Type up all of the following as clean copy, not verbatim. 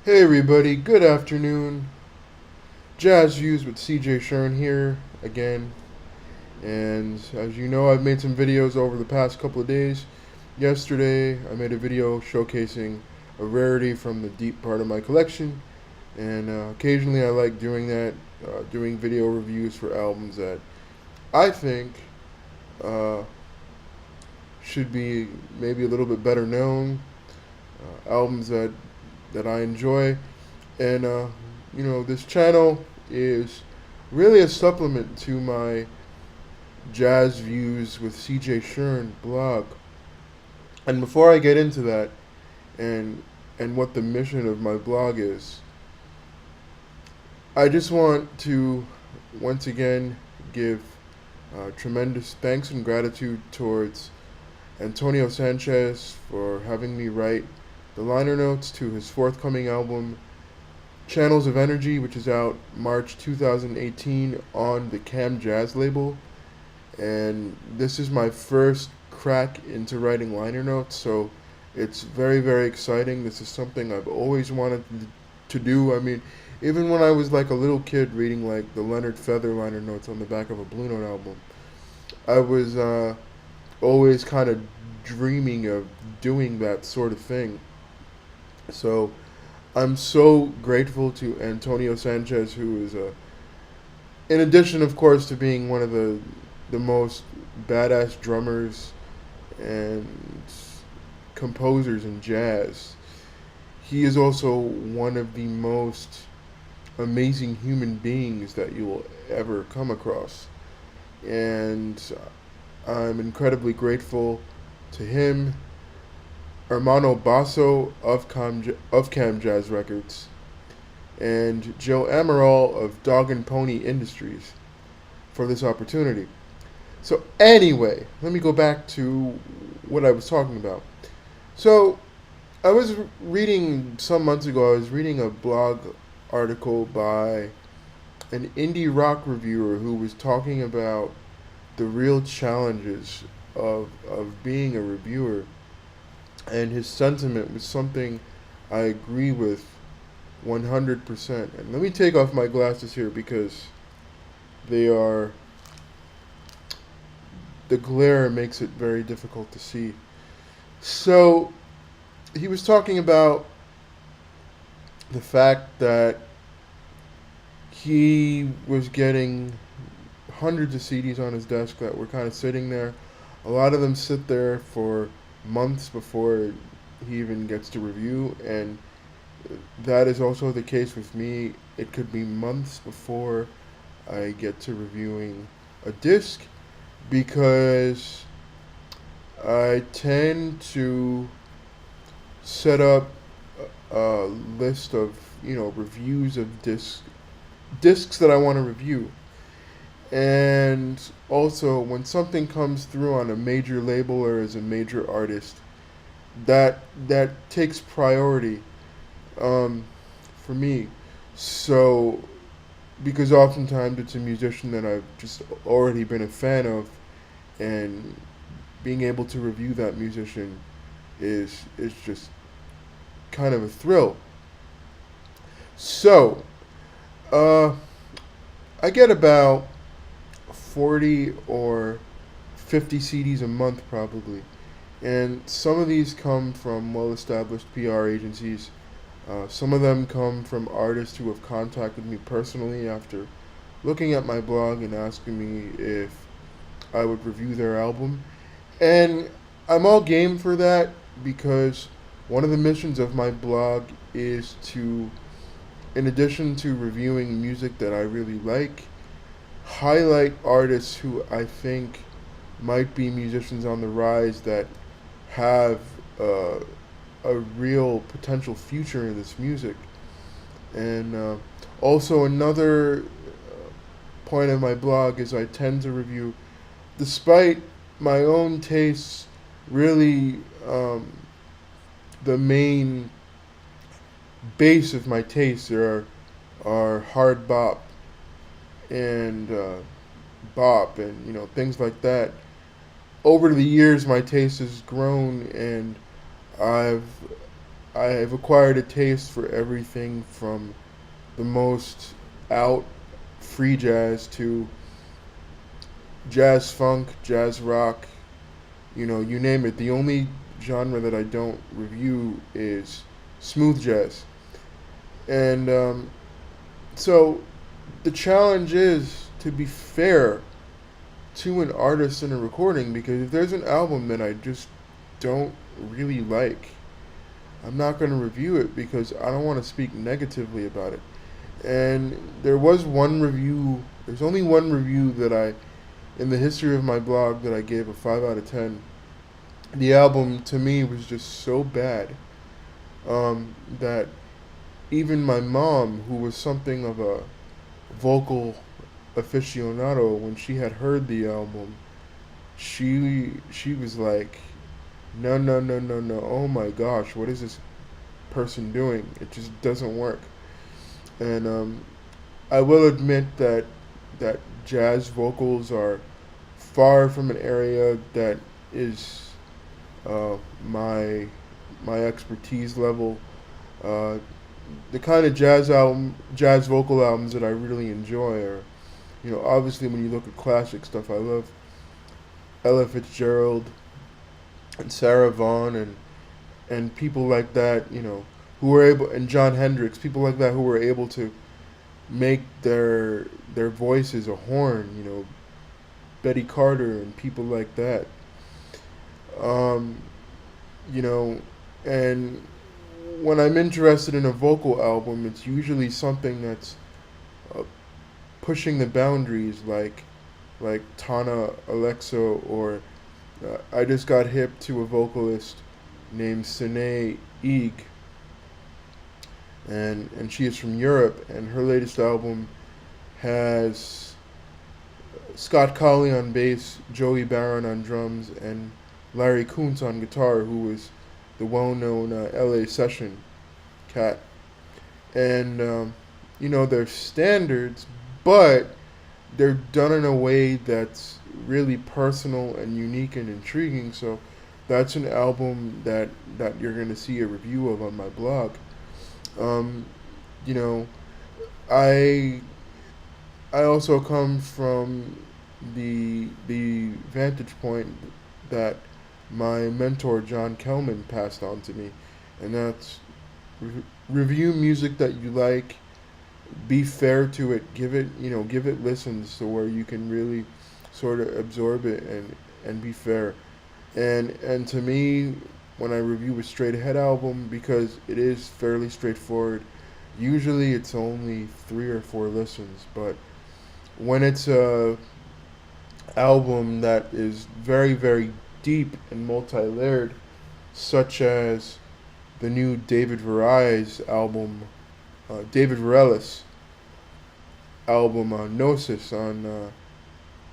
Hey everybody, good afternoon. Jazz Views with Shearn here again. And as you know, I've made some videos over the past couple of days. Yesterday, I made a video showcasing a rarity from the deep part of my collection. And occasionally I like doing that, doing video reviews for albums that I think uh, should be maybe a little bit better known, albums that I enjoy. And this channel is really a supplement to my Jazz Views with CJ blog. And before I get into that and what the mission of my blog is, I just want to once again give tremendous thanks and gratitude towards Antonio Sanchez for having me write the liner notes to his forthcoming album Channels of Energy, which is out March 2018 on the Cam Jazz label. And this is my first crack into writing liner notes, so it's very, very exciting. This is something I've always wanted to do. I mean, even when I was like a little kid reading like the Leonard Feather liner notes on the back of a Blue Note album, I was always kind of dreaming of doing that sort of thing. So I'm so grateful to Antonio Sanchez, who is in addition, of course, to being one of the most badass drummers and composers in jazz. He is also one of the most amazing human beings that you will ever come across, and I'm incredibly grateful to him, Hermano Basso of Cam Jazz Records, and Joe Amaral of Dog and Pony Industries for this opportunity. So anyway, let me go back to what I was talking about. So I was reading some months ago. I was reading a blog article by an indie rock reviewer who was talking about the real challenges of being a reviewer, and his sentiment was something I agree with 100%. And let me take off my glasses here because they are the glare makes it very difficult to see. So he was talking about the fact that he was getting hundreds of CDs on his desk that were kind of sitting there. A lot of them sit there for months before he even gets to review, and that is also the case with me. It could be months before I get to reviewing a disc because I tend to set up a list of reviews of discs that I want to review. And also, when something comes through on a major label or as a major artist, that takes priority um, for me. So, because oftentimes it's a musician that I've just already been a fan of, and being able to review that musician is just kind of a thrill. So, uh, I get about 40 or 50 CDs a month probably. And some of these come from well established PR agencies. Some of them come from artists who have contacted me personally after looking at my blog and asking me if I would review their album. And I'm all game for that because one of the missions of my blog is to, in addition to reviewing music that I really like, highlight artists who I think might be musicians on the rise that have a real potential future in this music. And also, another point of my blog is I tend to review, despite my own tastes, really the main base of my tastes are hard bop and bop and things like that. Over the years, my taste has grown, and I've I've acquired a taste for everything from the most out free jazz to jazz funk, jazz rock, you name it. The only genre that I don't review is smooth jazz. And so the challenge is to be fair to an artist in a recording, because if there's an album that I just don't really like, I'm not going to review it because I don't want to speak negatively about it. And there's only one review that in the history of my blog, that I gave a 5 out of 10. The album to me was just so bad that even my mom, who was something of a vocal aficionado, when she had heard the album, she was like, no, no, no, no, no, oh my gosh, what is this person doing? It just doesn't work. And I will admit that jazz vocals are far from an area that is uh, my my expertise level. Uh, the kind of jazz vocal albums that I really enjoy are, obviously when you look at classic stuff, I love Ella Fitzgerald and Sarah Vaughan and people like that, who were able, and John Hendricks, people like that who were able to make their voices a horn, Betty Carter and people like that. Um, you know, and when I'm interested in a vocal album, it's usually something that's uh, pushing the boundaries, like Tana Alexa, or I just got hip to a vocalist named Sine Eeg, and she is from Europe, and her latest album has Scott Colley on bass, Joey Barron on drums, and Larry Kuntz on guitar, who was the well-known LA session cat. And they're standards, but they're done in a way that's really personal and unique and intriguing. So that's an album that you're going to see a review of on my blog. Um, you know, I I also come from the vantage point that my mentor John Kelman passed on to me, and that's review music that you like, be fair to it, give it listens to where you can really sort of absorb it and be fair. And to me, when I review a straight ahead album, because it is fairly straightforward, usually it's only 3 or 4 listens. But when it's a album that is very, very deep and multi-layered, such as the new David Varese album, David Varelis album, Gnosis on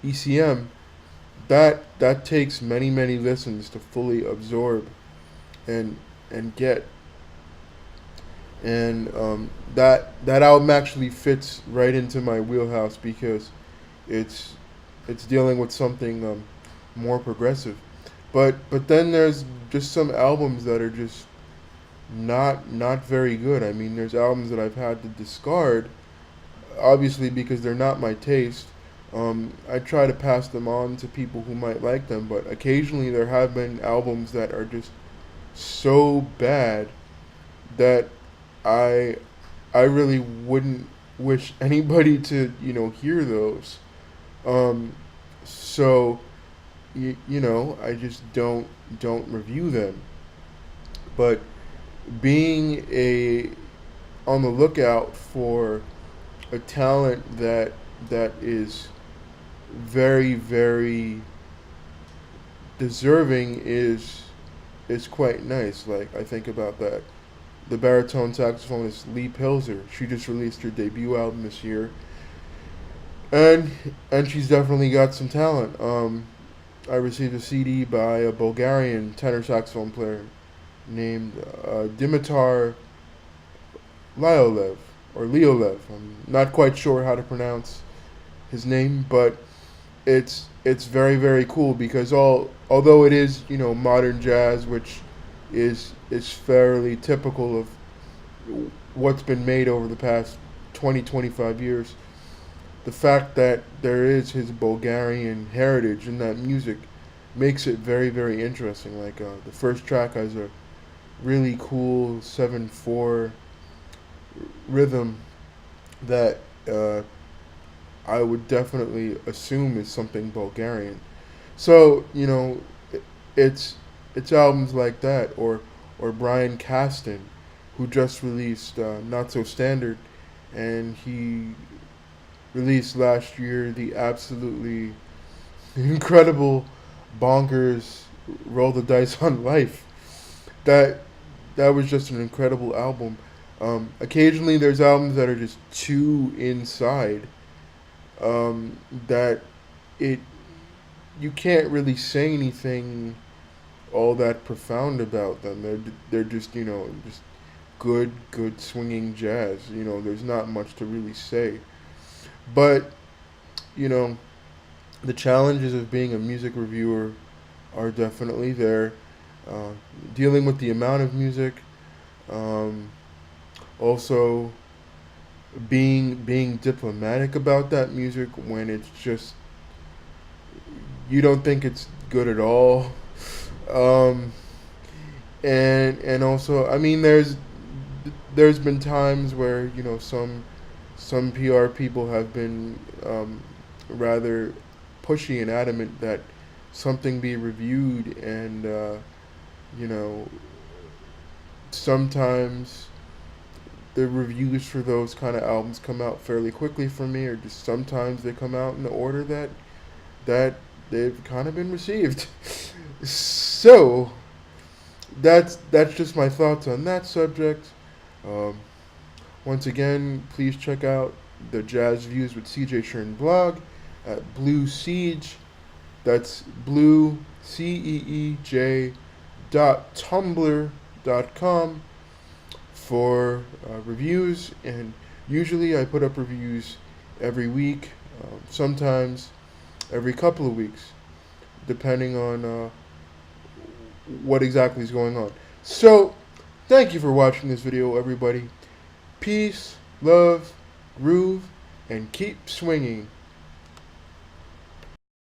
ECM, that takes many, many listens to fully absorb and get. And that album actually fits right into my wheelhouse, because it's it's dealing with something more progressive. But then there's just some albums that are just not very good. I mean, there's albums that I've had to discard, obviously because they're not my taste. I try to pass them on to people who might like them, but occasionally there have been albums that are just so bad that I I really wouldn't wish anybody to hear those. Um, so I just don't review them. But being a on the lookout for a talent that is very, very deserving is quite nice. Like, I think about that. The baritone saxophonist Lee Pilzer. She just released her debut album this year, and she's definitely got some talent. I received a CD by a Bulgarian tenor saxophone player named Dimitar Lyolev or Leolev. I'm not quite sure how to pronounce his name, but it's very, very cool, because although it is modern jazz, which is fairly typical of what's been made over the past 20 25 years. The fact that there is his Bulgarian heritage in that music makes it very very interesting. Like the first track has a really cool 7/4 rhythm that I would definitely assume is something Bulgarian. So it's it's albums like that, or Brian Caston, who just released Not So Standard, and he released last year the absolutely incredible, bonkers Roll the Dice on Life. That that was just an incredible album. Occasionally, there's albums that are just too inside, that it you can't really say anything all that profound about them. They're just just good swinging jazz. There's not much to really say. But you know the challenges of being a music reviewer are definitely there. Uh, Dealing with the amount of music, um, also being diplomatic about that music when it's just you don't think it's good at all. Um, and also, I mean, there's been times where some PR people have been rather pushy and adamant that something be reviewed, and you know sometimes the reviews for those kind of albums come out fairly quickly for me, or just sometimes they come out in the order that they've kind of been received. So that's just my thoughts on that subject. Um, Once again, please check out the Jazz Views with CJ Shearn blog at Blue Siege. That's blue CEEJ .tumblr.com for reviews, and usually I put up reviews every week, sometimes every couple of weeks, depending on what exactly is going on. So, thank you for watching this video, everybody. Peace, love, groove, and keep swinging.